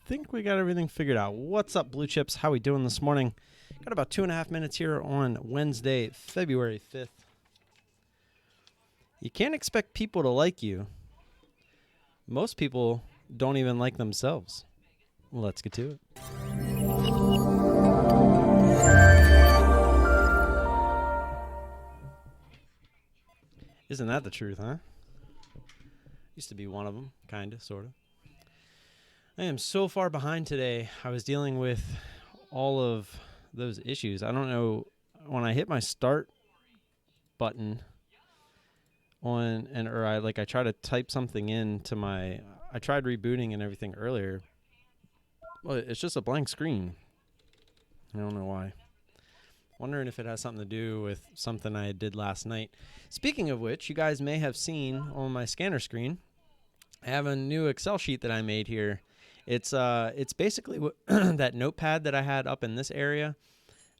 think we got everything figured out. What's up, Blue Chips? How we doing this morning? Got about 2.5 minutes here on Wednesday, February 5th. You can't expect people to like you. Most people don't even like themselves. Let's get to it. Isn't that the truth, huh? Used to be one of them, kind of, sort of. I am so far behind today. I was dealing with all of those issues. I don't know, when I hit my start button I try to type something into I tried rebooting and everything earlier. Well, it's just a blank screen. I don't know why. Wondering if it has something to do with something I did last night. Speaking of which, you guys may have seen on my scanner screen, I have a new Excel sheet that I made here. It's basically that notepad that I had up in this area,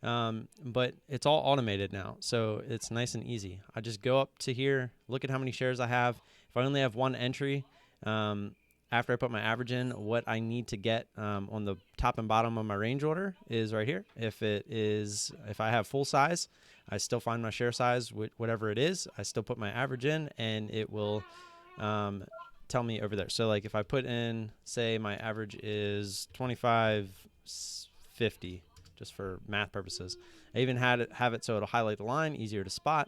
but it's all automated now, so it's nice and easy. I just go up to here, look at how many shares I have. If I only have one entry, after I put my average in, what I need to get on the top and bottom of my range order is right here. If I have full size, I still find my share size, whatever it is. I still put my average in, and it will tell me over there. So like if I put in, say my average is 25.50, just for math purposes. I even have it so it'll highlight the line, easier to spot.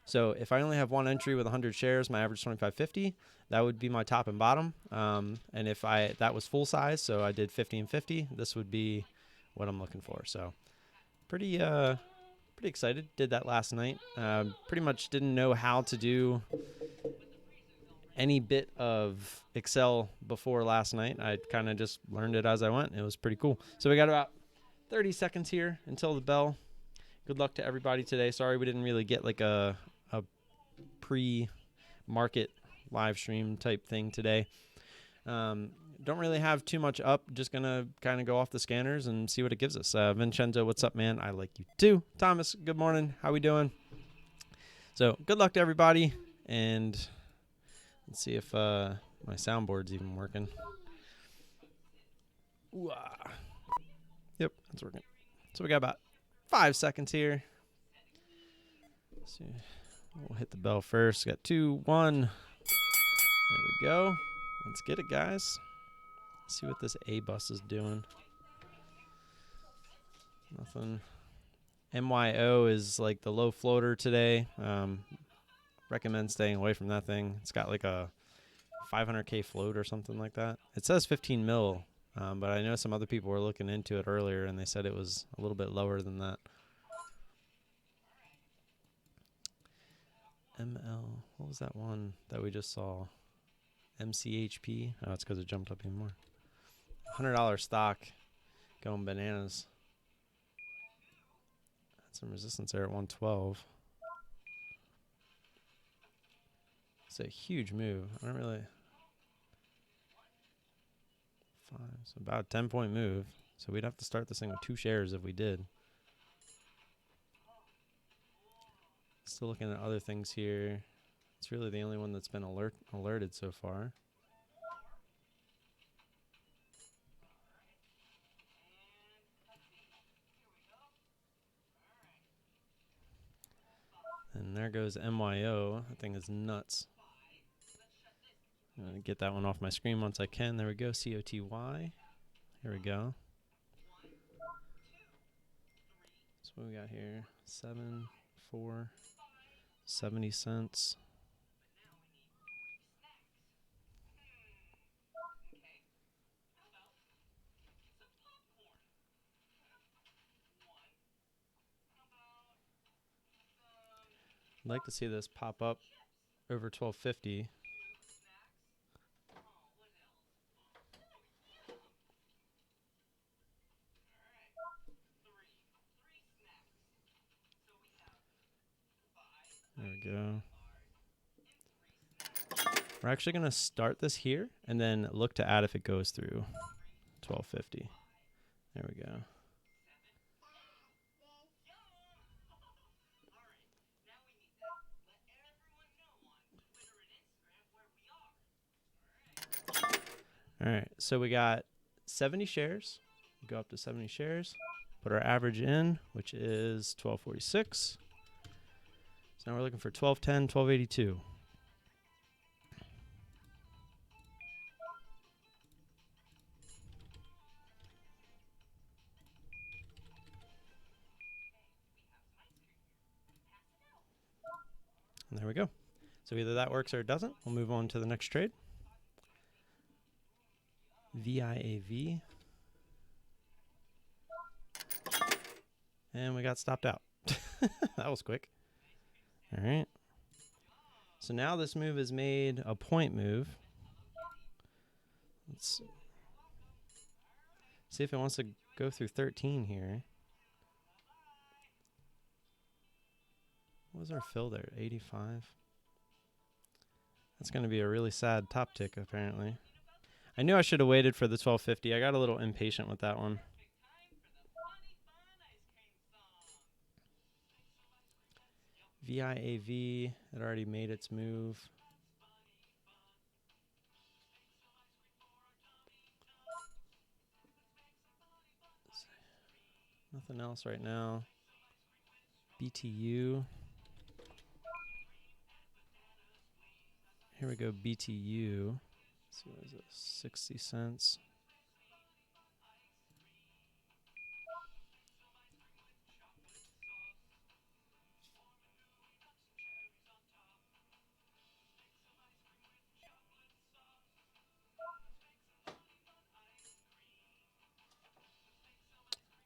So if I only have one entry with 100 shares, my average 25.50, that would be my top and bottom. And if that was full size, so I did 50 and 50, this would be what I'm looking for. So pretty excited. Did that last night. Pretty much didn't know how to do any bit of Excel before last night. I kind of just learned it as I went. It was pretty cool. So we got about 30 seconds here until the bell. Good luck to everybody today. Sorry we didn't really get like a pre-market live stream type thing today. Don't really have too much up. Just going to kind of go off the scanners and see what it gives us. Vincenzo, what's up, man? I like you too. Thomas, good morning. How we doing? So good luck to everybody. And let's see if my soundboard's even working. Ooh-ah. Yep, it's working. So we got about 5 seconds here. Let's see. We'll hit the bell first. Got 2, 1. There we go. Let's get it, guys. Let's see what this A bus is doing. Nothing. MYO is like the low floater today. Recommend staying away from that thing. It's got like a 500K float or something like that. It says 15 mil, but I know some other people were looking into it earlier and they said it was a little bit lower than that. ML, what was that one that we just saw? MCHP. Oh, it's because it jumped up even more. $100 stock going bananas. Had some resistance there at 112. It's a huge move. I don't really. 5, so about a 10-point move. So we'd have to start this thing with 2 shares if we did. Still looking at other things here. It's really the only one that's been alerted so far. And there goes MYO. That thing is nuts. I'm going to get that one off my screen once I can. There we go. COTY. Here we go. So what we got here? 7, 4, 70 cents. I'd like to see this pop up over 1250. There we go. We're actually going to start this here and then look to add if it goes through 1250. There we go. All right, so we got 70 shares. Go up to 70 shares. Put our average in, which is 1246. So now we're looking for 1210, 1282. And there we go. So either that works or it doesn't. We'll move on to the next trade. VIAV. And we got stopped out. That was quick. All right. So now this move has made a point move. Let's see if it wants to go through 13 here. What was our fill there? 85. That's going to be a really sad top tick, apparently. I knew I should have waited for the 1250. I got a little impatient with that one. VIAV had already made its move. Nothing else right now. BTU. Here we go, BTU. So what is it? 60 cents.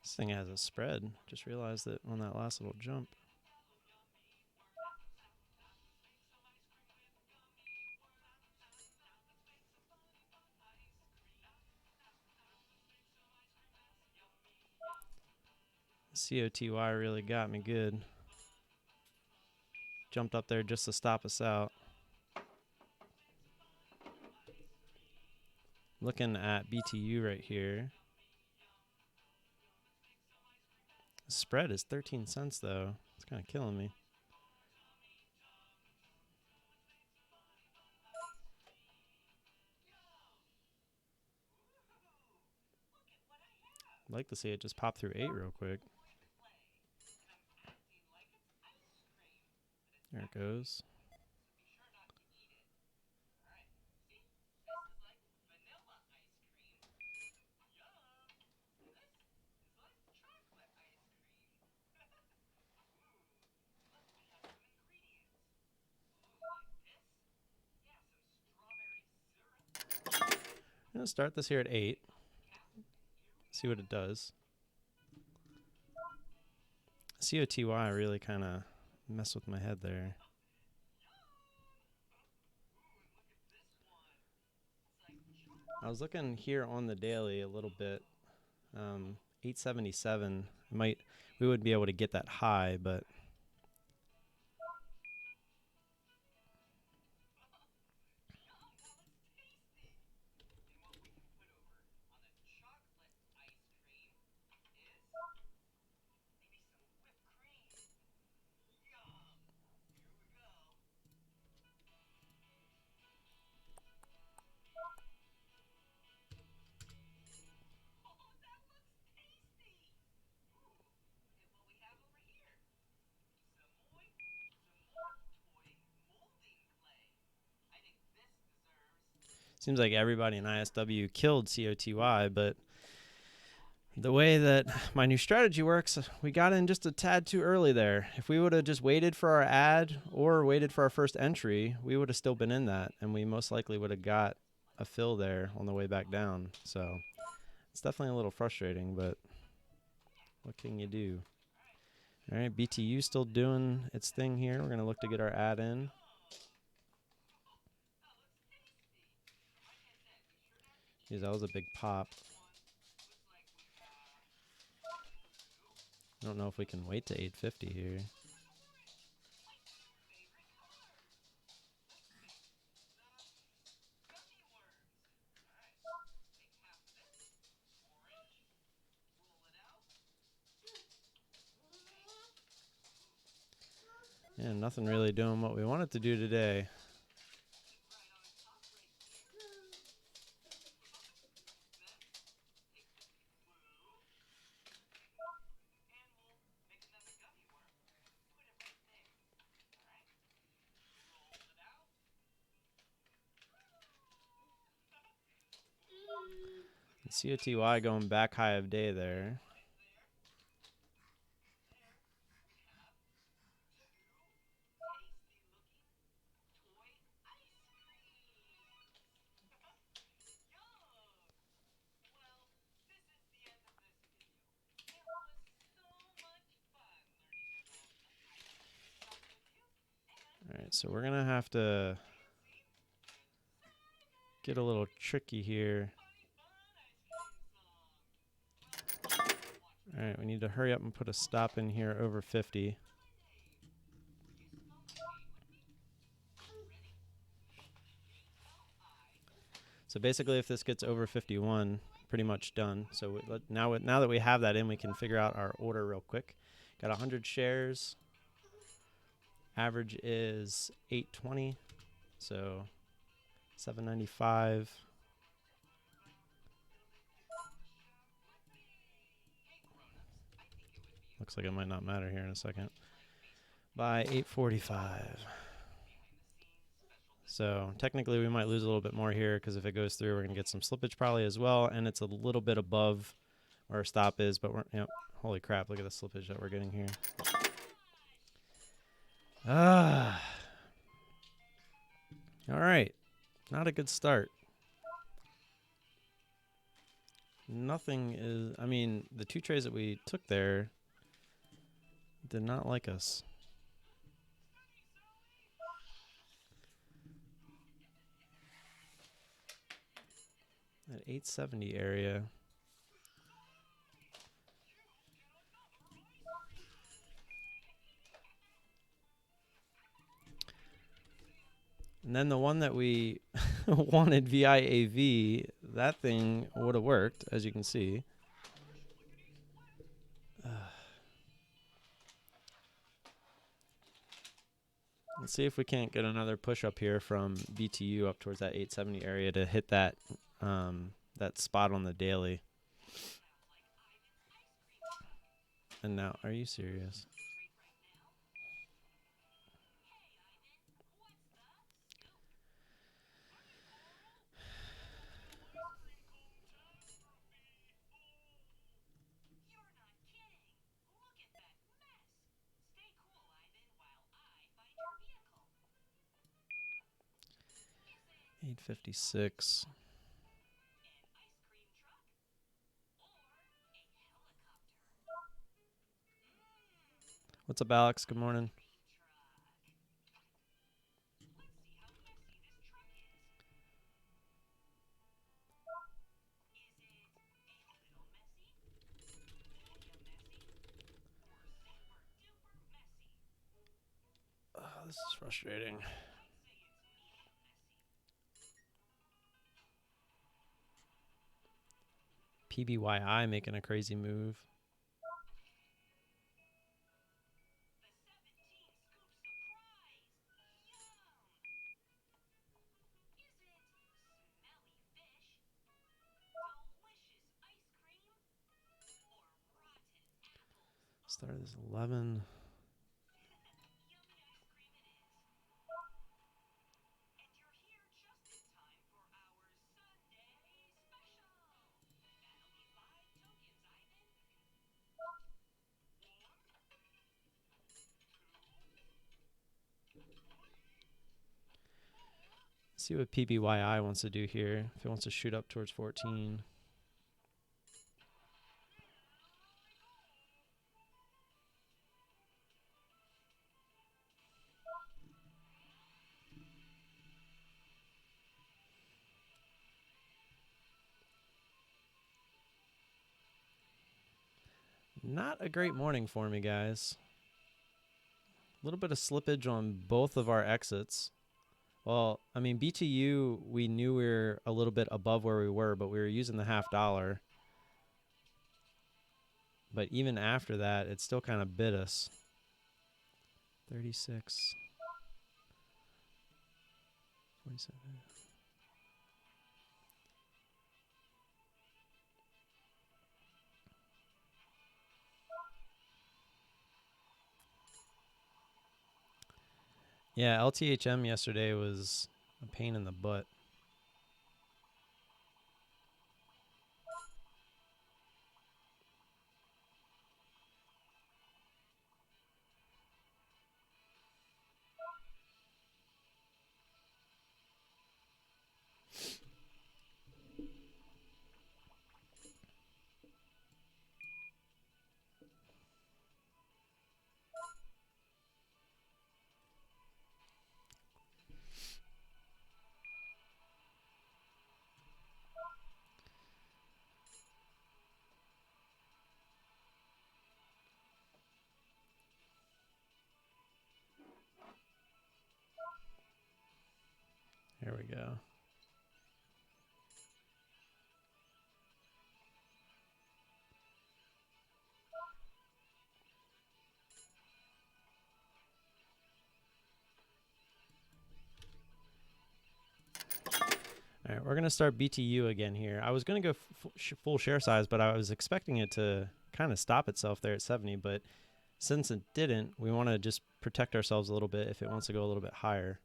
This thing has a spread. Just realized that on that last little jump. COTY really got me good. Jumped up there just to stop us out. Looking at BTU right here. The spread is 13 cents though. It's kind of killing me. I'd like to see it just pop through 8 real quick. There it goes. I'm going to start this here at 8. See what it does. COTY really kind of messed with my head there. I was looking here on the daily a little bit. 877. We would be able to get that high, but seems like everybody in ISW killed COTY, but the way that my new strategy works, we got in just a tad too early there. If we would have just waited for our ad or waited for our first entry, we would have still been in that, and we most likely would have got a fill there on the way back down. So it's definitely a little frustrating, but what can you do? All right, BTU still doing its thing here. We're going to look to get our ad in. Geez, that was a big pop. I don't know if we can wait to 850 here. Yeah, nothing really doing what we wanted to do today. COTY going back high of day there. All right, so we're going to have to get a little tricky here. All right, we need to hurry up and put a stop in here over 50. So basically, if this gets over 51, pretty much done. So now that we have that in, we can figure out our order real quick. Got 100 shares. Average is 820, so 795. Looks like it might not matter here in a second. By 845. So technically we might lose a little bit more here because if it goes through, we're going to get some slippage probably as well. And it's a little bit above where our stop is, but yep, holy crap, look at the slippage that we're getting here. All right, not a good start. Nothing is, I mean, the two trays that we took there did not like us. That 870 area. And then the one that we wanted VIAV, that thing would have worked, as you can see. Let's see if we can't get another push up here from BTU up towards that 870 area to hit that that spot on the daily. And now, are you serious? $856. What's up, Alex? Good morning. Oh, this is frustrating. PBYI making a crazy move. Started this 11. See what PBYI wants to do here. If it wants to shoot up towards 14. Not a great morning for me, guys. A little bit of slippage on both of our exits. Well, I mean, BTU, we knew we were a little bit above where we were, but we were using the $0.50. But even after that, it still kind of bit us. 36. 47. Yeah, LTHM yesterday was a pain in the butt. There we go. All right, we're going to start BTU again here. I was going to go full share size, but I was expecting it to kind of stop itself there at 70. But since it didn't, we want to just protect ourselves a little bit if it wants to go a little bit higher.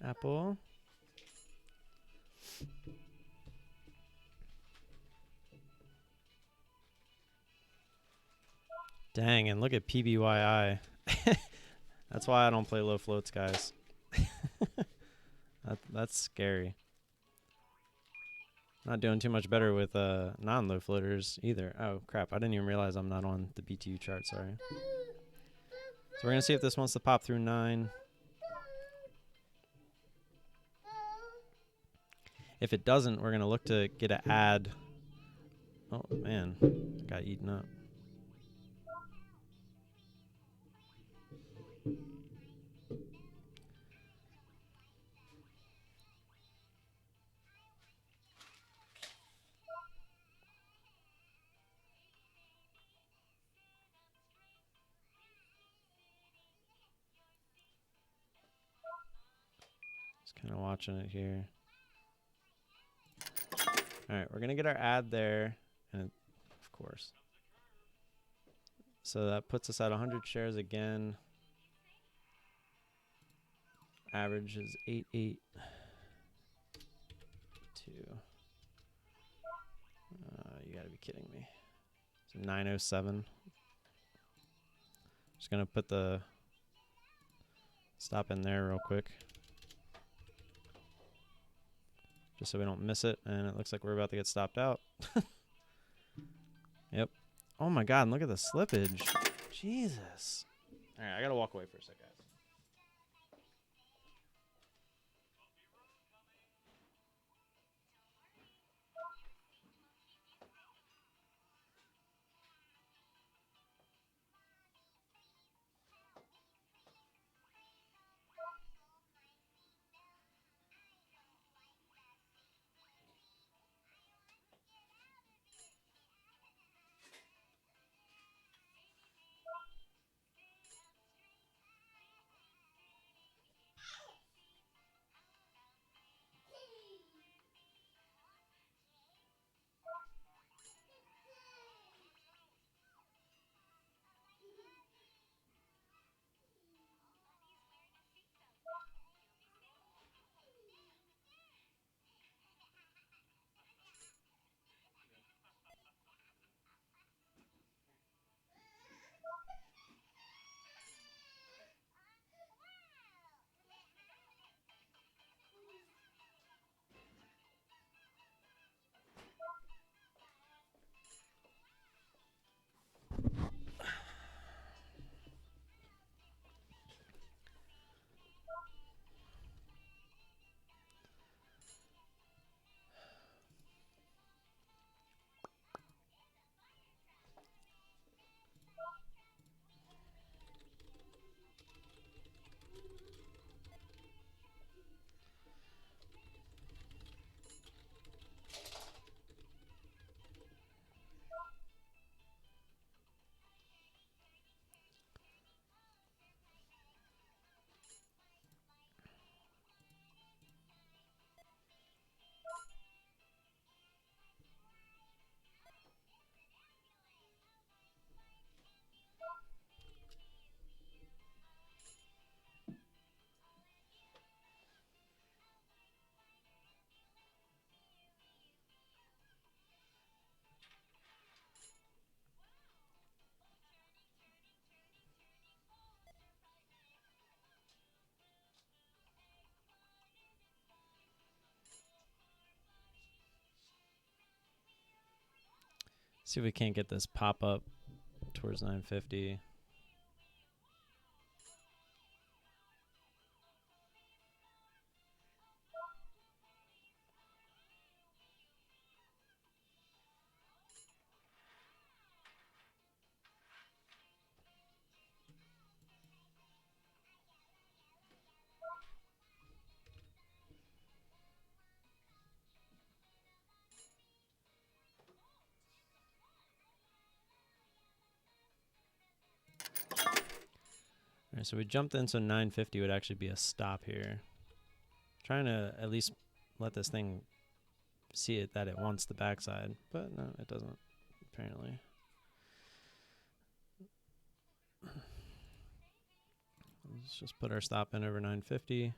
Apple. Dang, and look at PBYI. That's why I don't play low floats, guys. That's scary. Not doing too much better with non-low floaters either. Oh, crap. I didn't even realize I'm not on the BTU chart. Sorry. So we're going to see if this wants to pop through 9. If it doesn't, we're going to look to get an ad. Oh, man. Got eaten up. Just kind of watching it here. All right, we're going to get our ad there. And of course. So that puts us at 100 shares again. Average is 882. You got to be kidding me. So 907. Just going to put the stop in there real quick. Just so we don't miss it. And it looks like we're about to get stopped out. Yep. Oh my God, and look at the slippage. Jesus. All right, I got to walk away for a second. See if we can't get this pop up towards 950. All right, so we jumped in, so 950 would actually be a stop here. Trying to at least let this thing see it that it wants the backside, but no, it doesn't, apparently. Let's just put our stop in over 950.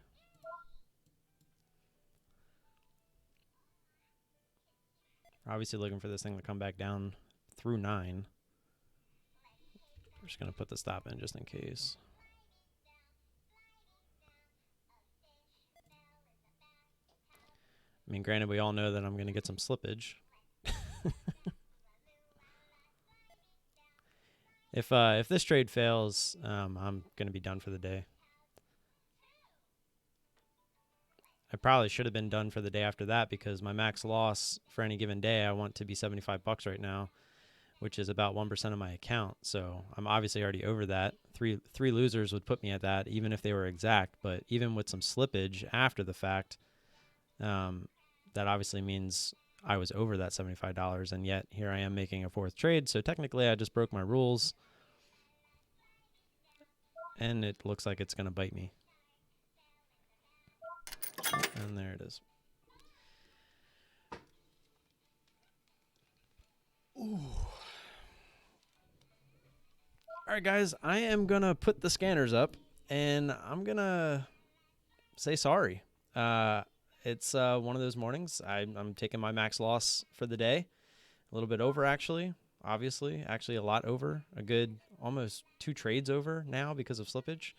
We're obviously looking for this thing to come back down through 9. We're just going to put the stop in just in case. I mean, granted, we all know that I'm going to get some slippage. If this trade fails, I'm going to be done for the day. I probably should have been done for the day after that because my max loss for any given day I want to be $75 right now, which is about 1% of my account. So I'm obviously already over that. Three losers would put me at that, even if they were exact. But even with some slippage after the fact, that obviously means I was over that $75, and yet here I am making a fourth trade. So technically I just broke my rules, and it looks like it's going to bite me. And there it is. Ooh. All right, guys, I am going to put the scanners up, and I'm going to say sorry. It's one of those mornings. I'm taking my max loss for the day. A little bit over, actually, obviously. Actually, a lot over. A good almost 2 trades over now because of slippage.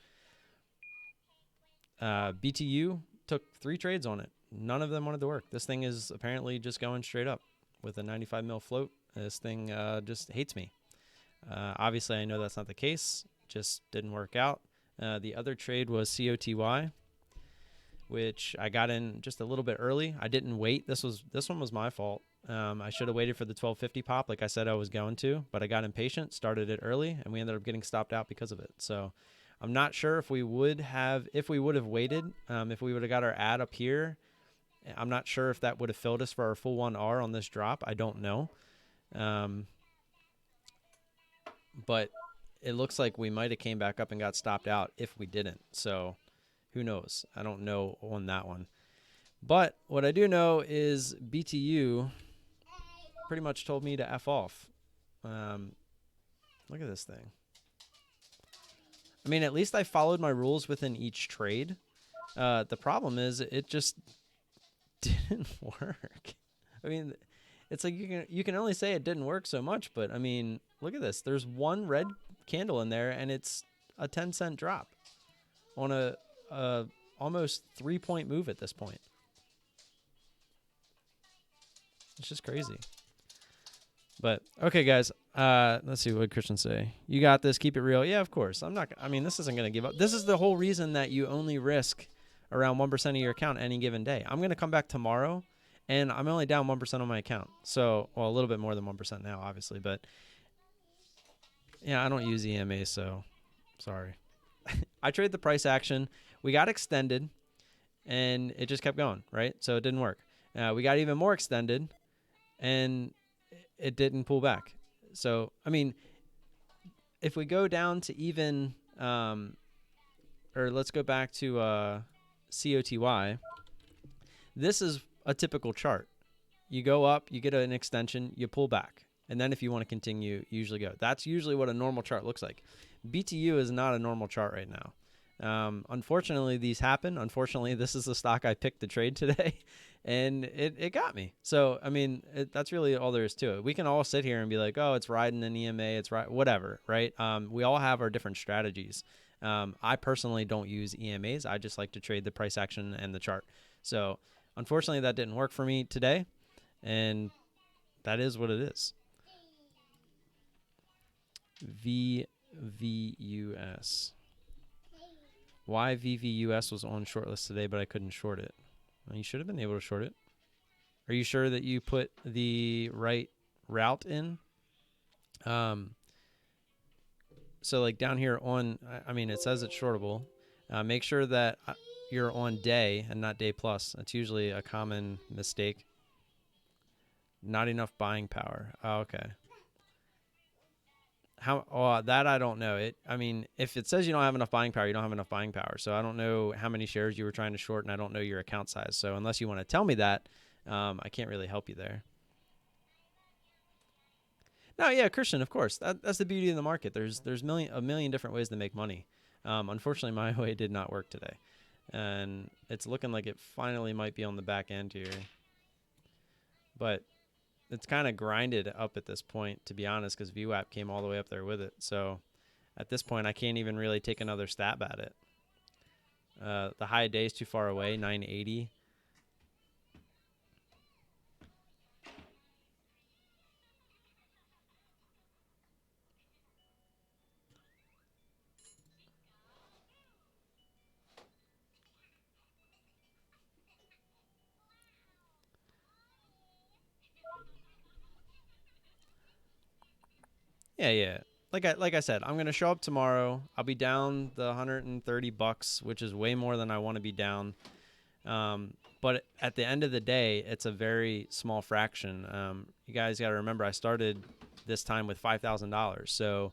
BTU took 3 trades on it. None of them wanted to work. This thing is apparently just going straight up with a 95 mil float. This thing just hates me. Obviously, I know that's not the case. Just didn't work out. The other trade was COTY, which I got in just a little bit early. I didn't wait. This one was my fault. I should have waited for the 1250 pop like I said I was going to, but I got impatient, started it early, and we ended up getting stopped out because of it. So I'm not sure if we would have waited, if we would have got our ad up here. I'm not sure if that would have filled us for our full 1R on this drop. I don't know. But it looks like we might have came back up and got stopped out if we didn't. So who knows? I don't know on that one. But what I do know is BTU pretty much told me to F off. Look at this thing. I mean, at least I followed my rules within each trade. The problem is it just didn't work. I mean, it's like you can only say it didn't work so much, but I mean, look at this. There's one red candle in there, and it's a 10-cent drop on a almost 3-point move at this point. It's just crazy. But okay, guys. Let's see what Christian say. You got this. Keep it real. Yeah, of course. I mean, this isn't going to give up. This is the whole reason that you only risk around 1% of your account any given day. I'm going to come back tomorrow, and I'm only down 1% on my account. So, well, a little bit more than 1% now, obviously. But yeah, I don't use EMA, so sorry. I traded the price action. We got extended, and it just kept going, right? So it didn't work. We got even more extended, and it didn't pull back. So, I mean, if we go down to even, or let's go back to COTY, this is a typical chart. You go up, you get an extension, you pull back. And then if you want to continue, you usually go. That's usually what a normal chart looks like. BTU is not a normal chart right now. Unfortunately, these happen. Unfortunately, this is the stock I picked to trade today, and it got me. So, I mean, that's really all there is to it. We can all sit here and be like, oh, it's riding an EMA, it's right, whatever, right? We all have our different strategies. I personally don't use EMAs. I just like to trade the price action and the chart. So, unfortunately, that didn't work for me today, and that is what it is. VVUS. Why VVUS was on shortlist today, but I couldn't short it? Well, you should have been able to short it. Are you sure that you put the right route in? So like down here on, I mean, it says it's shortable. Make sure that you're on day and not day plus. That's usually a common mistake. Not enough buying power. Oh, okay. How? Oh, that I don't know. I mean, if it says you don't have enough buying power, you don't have enough buying power. So I don't know how many shares you were trying to short, and I don't know your account size. So unless you want to tell me that, I can't really help you there. No, yeah, Christian, of course. That's the beauty of the market. There's a million different ways to make money. Unfortunately, my way did not work today, and it's looking like it finally might be on the back end here. But it's kind of grinded up at this point, to be honest, because VWAP came all the way up there with it. So at this point, I can't even really take another stab at it. The high day is too far away, 980. Yeah. Like I said, I'm gonna show up tomorrow. I'll be down the $130, which is way more than I want to be down. But at the end of the day, it's a very small fraction. You guys got to remember, I started this time with $5,000. So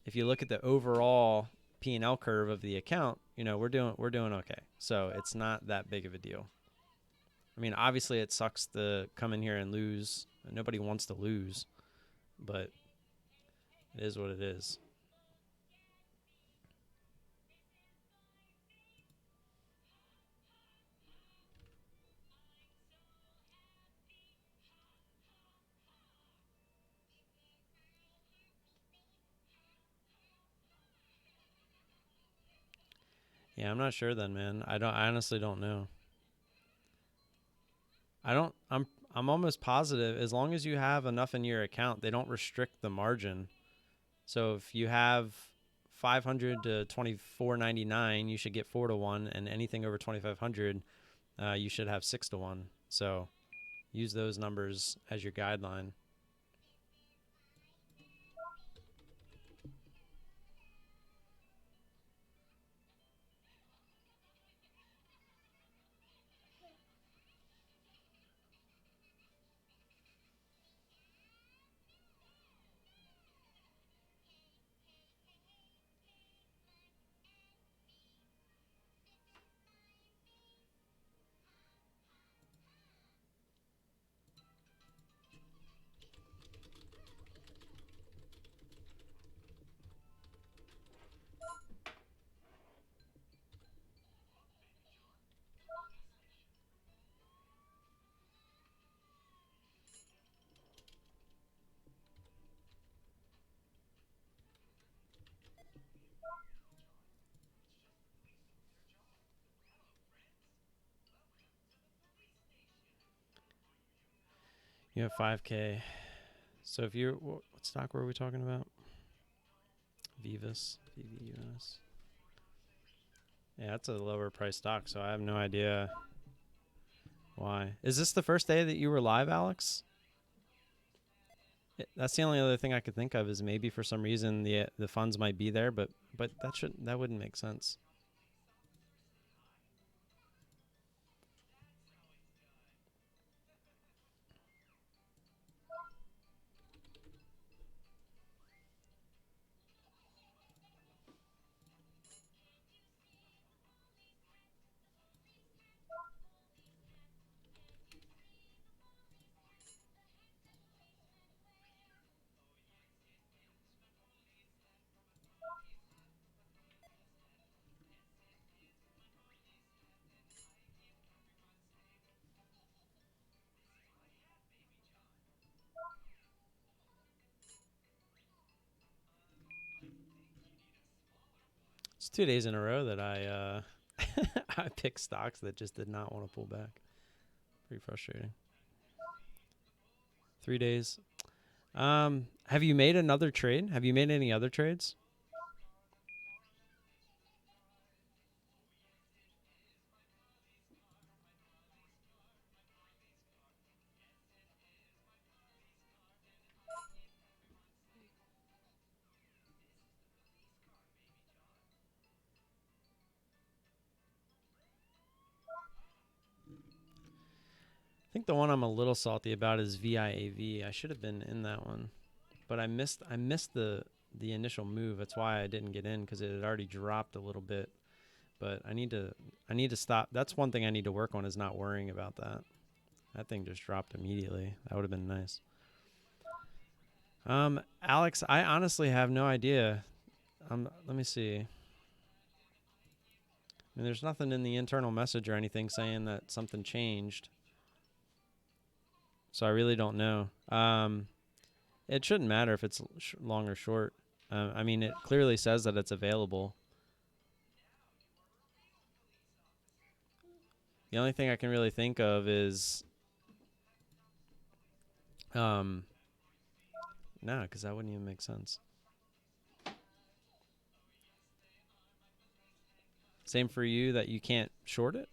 if you look at the overall P&L curve of the account, we're doing okay. So it's not that big of a deal. I mean, obviously it sucks to come in here and lose. Nobody wants to lose, but it is what it is. Yeah, I'm not sure then, man. I honestly don't know. I'm almost positive as long as you have enough in your account, they don't restrict the margin. So if you have 500 to 24.99, you should get 4 to 1, and anything over 2500, you should have 6 to 1. So use those numbers as your guideline. You have 5K. So if you're, what stock were we talking about? VVUS. Yeah, that's a lower price stock, so I have no idea why. Is this the first day that you were live, Alex? That's the only other thing I could think of is maybe for some reason the funds might be there, but that wouldn't make sense. It's 2 days in a row that I I picked stocks that just did not want to pull back. Pretty frustrating. 3 days. Have you made another trade? Have you made any other trades? I think the one I'm a little salty about is VIAV. I should have been in that one, but I missed the initial move. That's why I didn't get in, because it had already dropped a little bit. But I need to stop. That's one thing I need to work on, is not worrying about that. That thing just dropped immediately. That would have been nice. Alex, I honestly have no idea. Let me see. I mean, there's nothing in the internal message or anything saying that something changed. So I really don't know. It shouldn't matter if it's long or short. I mean, it clearly says that it's available. The only thing I can really think of is, no, because that wouldn't even make sense. Same for you, that you can't short it?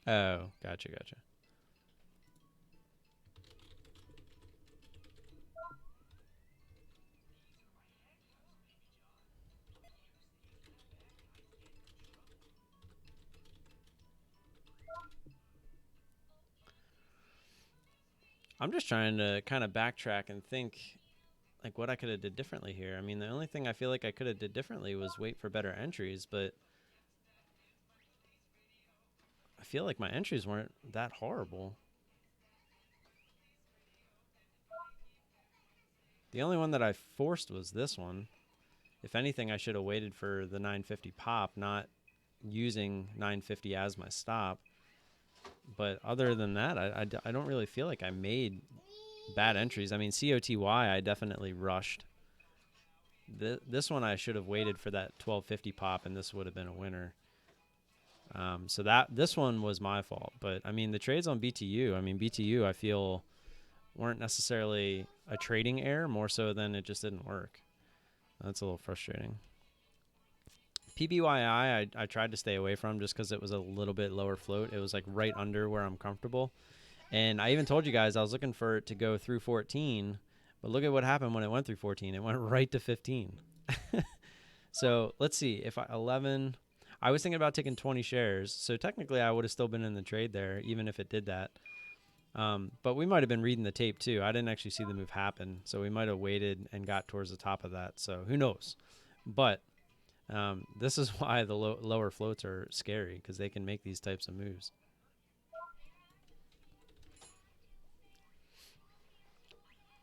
Oh, gotcha. I'm just trying to kind of backtrack and think like what I could have did differently here. I mean, the only thing I feel like I could have did differently was wait for better entries, but I feel like my entries weren't that horrible. The only one that I forced was this one. If anything, I should have waited for the 950 pop, not using 950 as my stop. But other than that, I don't really feel like I made bad entries. I mean, COTY, I definitely rushed. This one I should have waited for that 1250 pop, and this would have been a winner. So this one was my fault. But I mean, the trades on BTU, BTU I feel weren't necessarily a trading error, more so than it just didn't work. That's a little frustrating. PBYI, I tried to stay away from just because it was a little bit lower float. It was like right under where I'm comfortable. And I even told you guys I was looking for it to go through 14, but look at what happened when it went through 14. It went right to 15. So let's see. If 11, I was thinking about taking 20 shares. So technically I would have still been in the trade there, even if it did that. But we might have been reading the tape too. I didn't actually see the move happen. So we might have waited and got towards the top of that. So who knows? But this is why the lower floats are scary, because they can make these types of moves.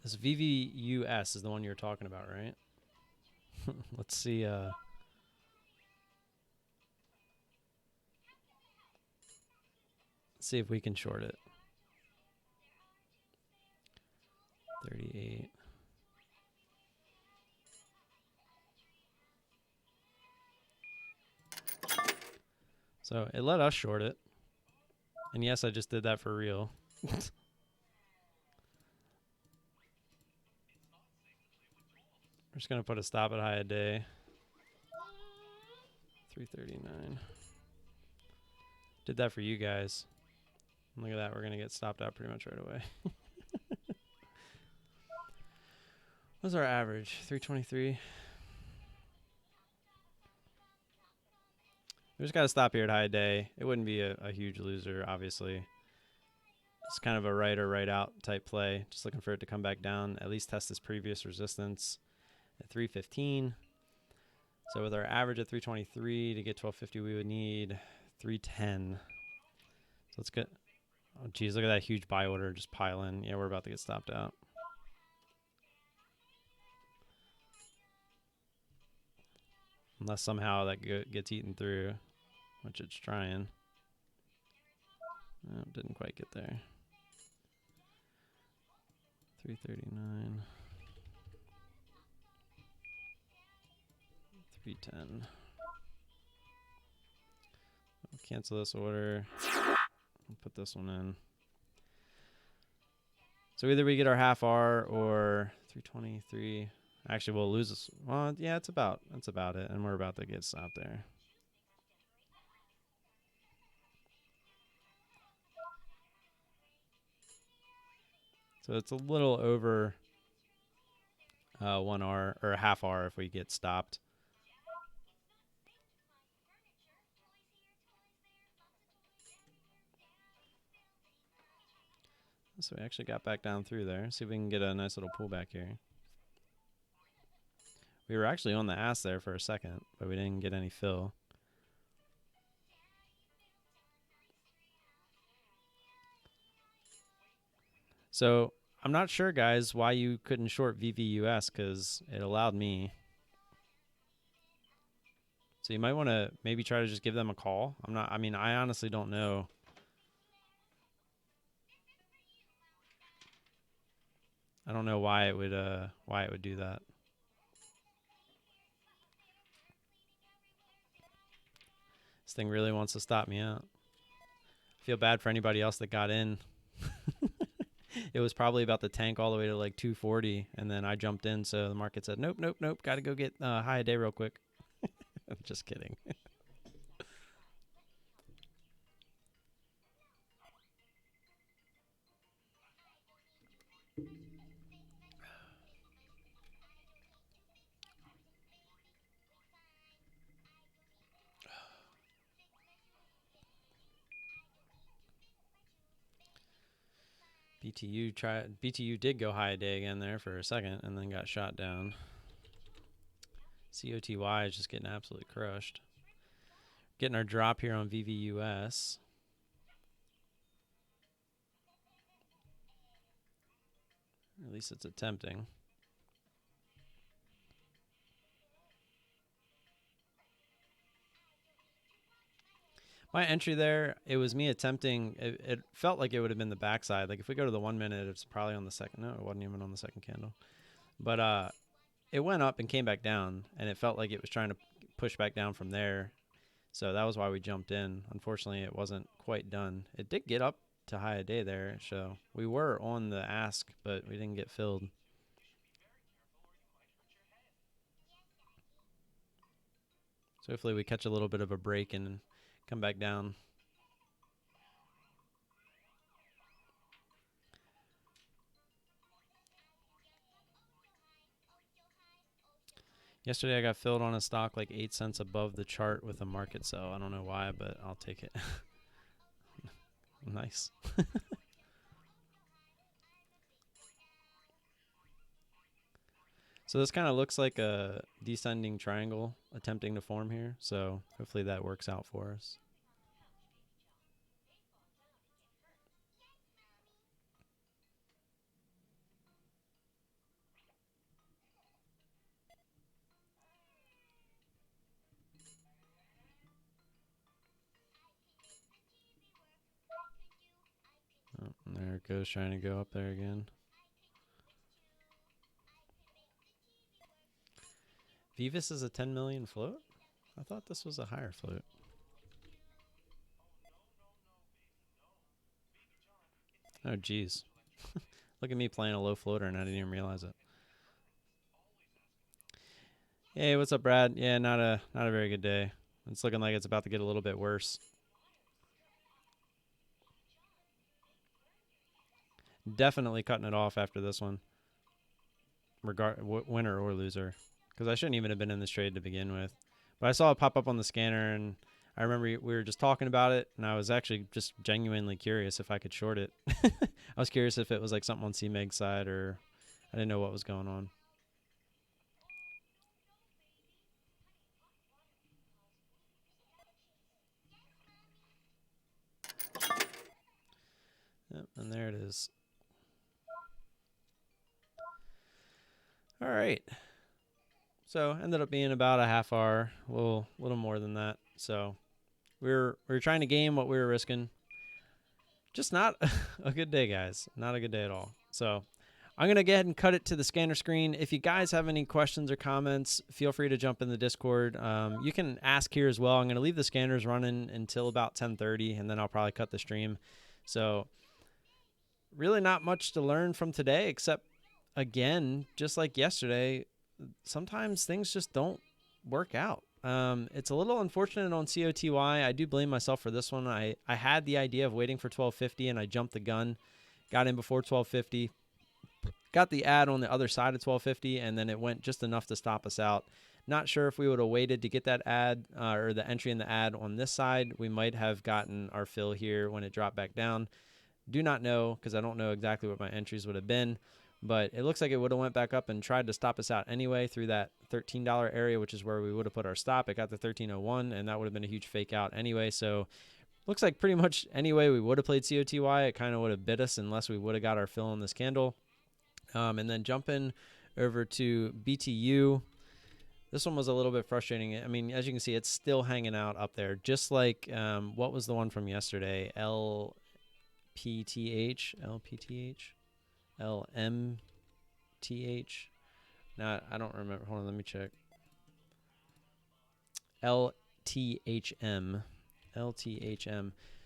This VVUS is the one you're talking about, right? Let's see. Let's see if we can short it. 38. So it let us short it. And yes, I just did that for real. We're just going to put a stop at high a day. 339. Did that for you guys. Look at that. We're going to get stopped out pretty much right away. What's our average? 323. We just got to stop here at high day. It wouldn't be a huge loser, obviously. It's kind of a right or right out type play. Just looking for it to come back down, at least test this previous resistance at 315. So with our average at 323 to get 1250, we would need 310. So let's get, oh geez, look at that huge buy order just pile in. Yeah, we're about to get stopped out. Unless somehow that gets eaten through, which it's trying. No, didn't quite get there. 339. 310. I'll cancel this order. I'll put this one in. So either we get our half R or 323. Actually, we'll lose this. Well, yeah, that's about it, and we're about to get stopped there. So it's a little over 1R or a half R if we get stopped. So we actually got back down through there. See if we can get a nice little pullback here. We were actually on the ass there for a second, but we didn't get any fill. So I'm not sure, guys, why you couldn't short VVUS, because it allowed me. So you might want to maybe try to just give them a call. I honestly don't know. I don't know why it would do that. This thing really wants to stop me out. I feel bad for anybody else that got in. It was probably about to tank all the way to like 240, and then I jumped in, so the market said, nope, got to go get high a day real quick. I'm just kidding. BTU did go high a day again there for a second, and then got shot down. COTY is just getting absolutely crushed. Getting our drop here on VVUS. At least it's attempting. My entry there, it was me attempting. It felt like it would have been the backside. Like if we go to the 1 minute, it's probably on the second. No, it wasn't even on the second candle. But it went up and came back down, and it felt like it was trying to push back down from there. So that was why we jumped in. Unfortunately, it wasn't quite done. It did get up to high a day there, so we were on the ask, but we didn't get filled. So hopefully we catch a little bit of a break and come back down. Yesterday I got filled on a stock like 8 cents above the chart with a market sell. I don't know why, but I'll take it. Nice. So this kind of looks like a descending triangle attempting to form here. So hopefully that works out for us. Oh, and there it goes, trying to go up there again. Vivus is a 10 million float? I thought this was a higher float. Oh, geez. Look at me playing a low floater and I didn't even realize it. Hey, what's up, Brad? Yeah, not a very good day. It's looking like it's about to get a little bit worse. Definitely cutting it off after this one. Winner or loser. Because I shouldn't even have been in this trade to begin with. But I saw it pop up on the scanner, and I remember we were just talking about it, and I was actually just genuinely curious if I could short it. I was curious if it was like something on CMEG side, or I didn't know what was going on. Yep, and there it is. All right. So ended up being about a half hour, a little more than that. So we were trying to game what we were risking. Just not a good day, guys. Not a good day at all. So I'm going to go ahead and cut it to the scanner screen. If you guys have any questions or comments, feel free to jump in the Discord. You can ask here as well. I'm going to leave the scanners running until about 10:30, and then I'll probably cut the stream. So really not much to learn from today, except, again, just like yesterday, sometimes things just don't work out. It's a little unfortunate on COTY. I do blame myself for this one. I had the idea of waiting for 1250 and I jumped the gun, got in before 1250, got the ad on the other side of 1250, and then it went just enough to stop us out. Not sure if we would have waited to get that ad or the entry in the ad on this side, we might have gotten our fill here when it dropped back down. Do not know, because I don't know exactly what my entries would have been, but it looks like it would have went back up and tried to stop us out anyway through that $13 area, which is where we would have put our stop. It got the 1301, and that would have been a huge fake out anyway. So looks like pretty much any way we would have played COTY, it kind of would have bit us unless we would have got our fill on this candle. And then jumping over to BTU. This one was a little bit frustrating. I mean, as you can see, it's still hanging out up there, just like what was the one from yesterday? LPTH. Now, I don't remember. Hold on, let me check. LTHM.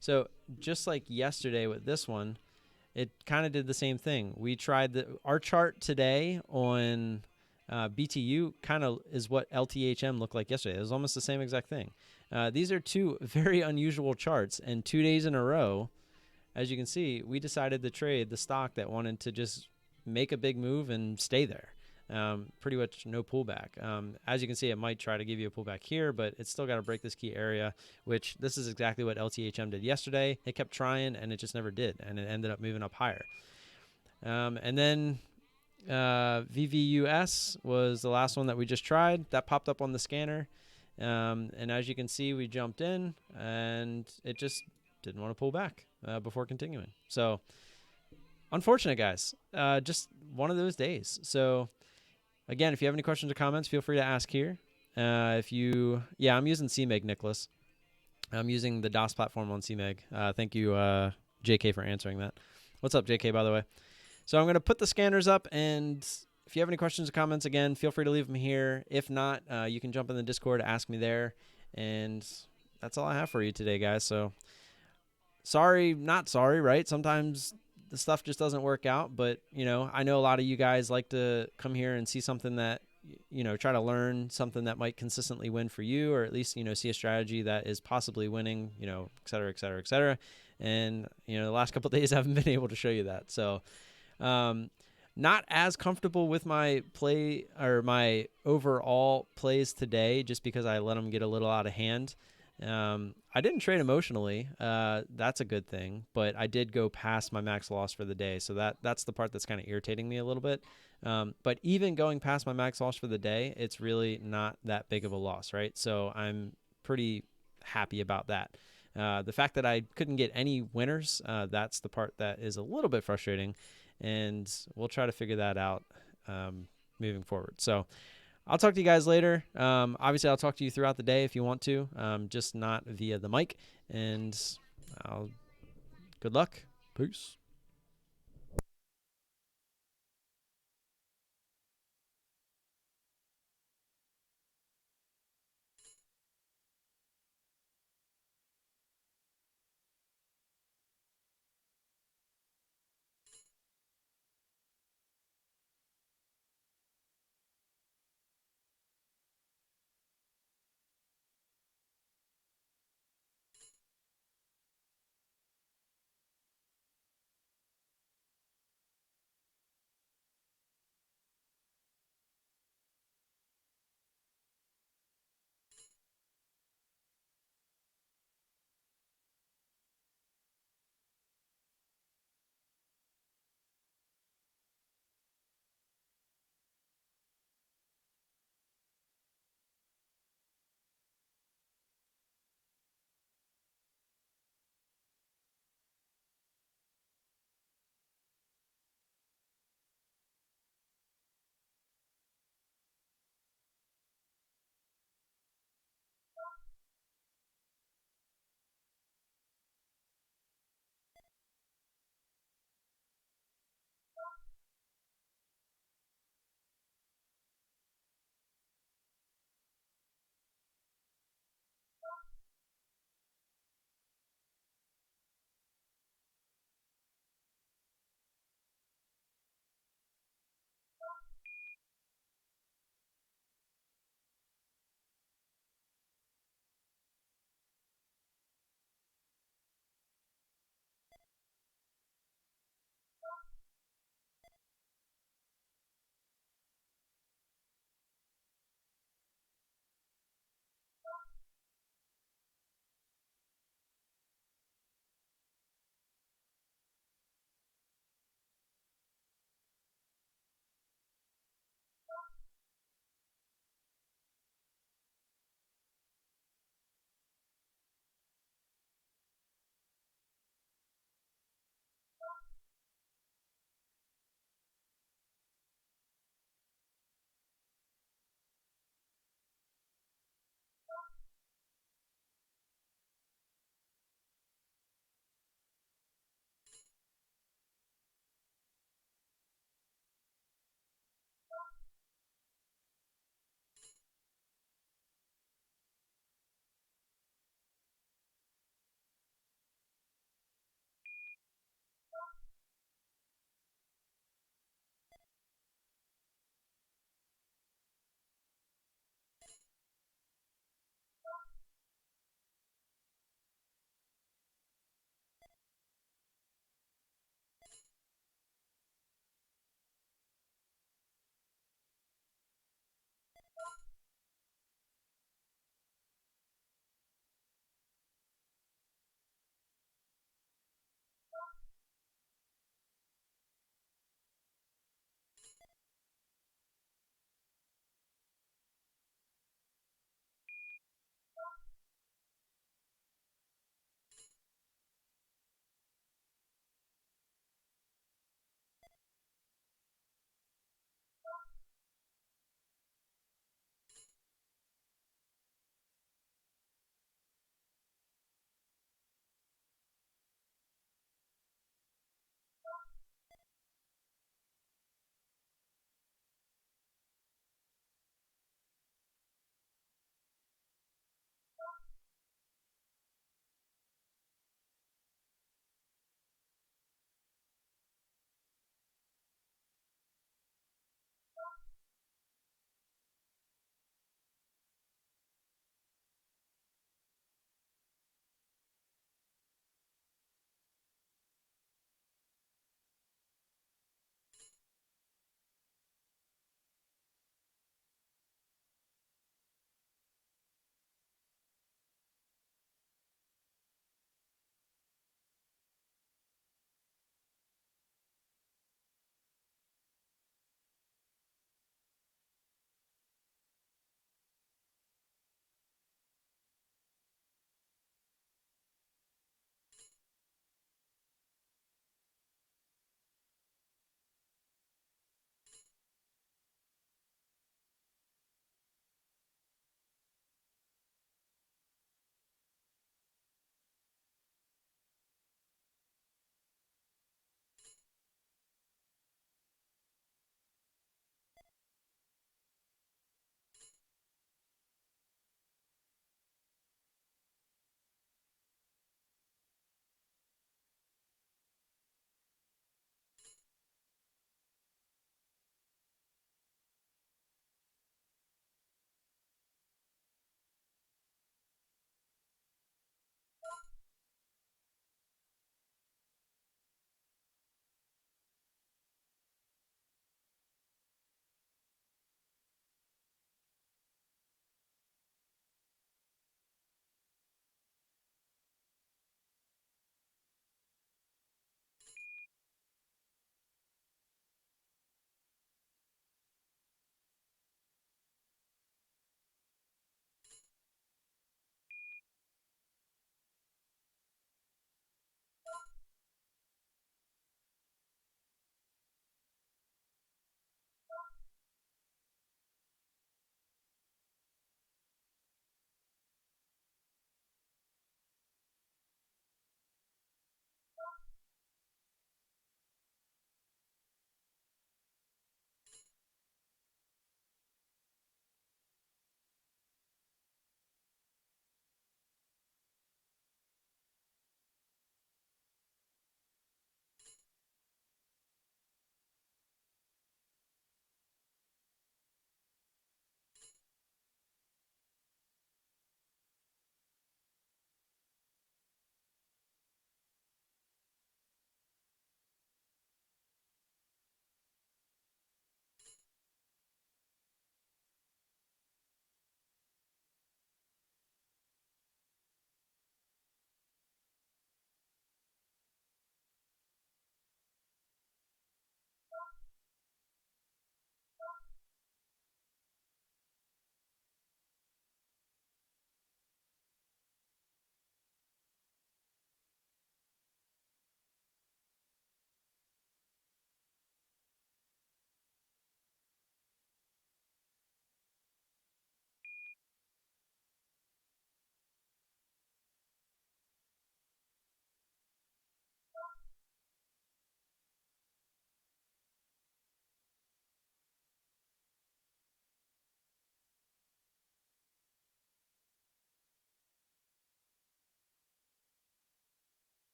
So just like yesterday with this one, it kind of did the same thing. We tried our chart today on BTU kind of is what LTHM looked like yesterday. It was almost the same exact thing. These are two very unusual charts, and 2 days in a row, as you can see, we decided to trade the stock that wanted to just make a big move and stay there. Pretty much no pullback. As you can see, it might try to give you a pullback here, but it's still got to break this key area, which this is exactly what LTHM did yesterday. It kept trying, and it just never did, and it ended up moving up higher. And then VVUS was the last one that we just tried. That popped up on the scanner, and as you can see, we jumped in, and it just didn't want to pull back before continuing. So unfortunate, guys. Just one of those days. So again, if you have any questions or comments, feel free to ask here. I'm using CMEG, Nicholas. I'm using the DOS platform on CMEG. Thank you, JK, for answering that. What's up, JK, by the way? So I'm going to put the scanners up, and if you have any questions or comments, again, feel free to leave them here. If not, you can jump in the Discord, ask me there, and that's all I have for you today, guys. So sorry, not sorry, right? Sometimes the stuff just doesn't work out, but I know a lot of you guys like to come here and see something that, try to learn something that might consistently win for you, or at least, see a strategy that is possibly winning, et cetera, et cetera, et cetera. And, the last couple of days I haven't been able to show you that. So, not as comfortable with my play or my overall plays today, just because I let them get a little out of hand. I didn't trade emotionally. That's a good thing, but I did go past my max loss for the day. So that's the part that's kind of irritating me a little bit. But even going past my max loss for the day, it's really not that big of a loss, right? So I'm pretty happy about that. The fact that I couldn't get any winners, that's the part that is a little bit frustrating, and we'll try to figure that out moving forward. So I'll talk to you guys later. Obviously, I'll talk to you throughout the day if you want to, just not via the mic. And good luck. Peace.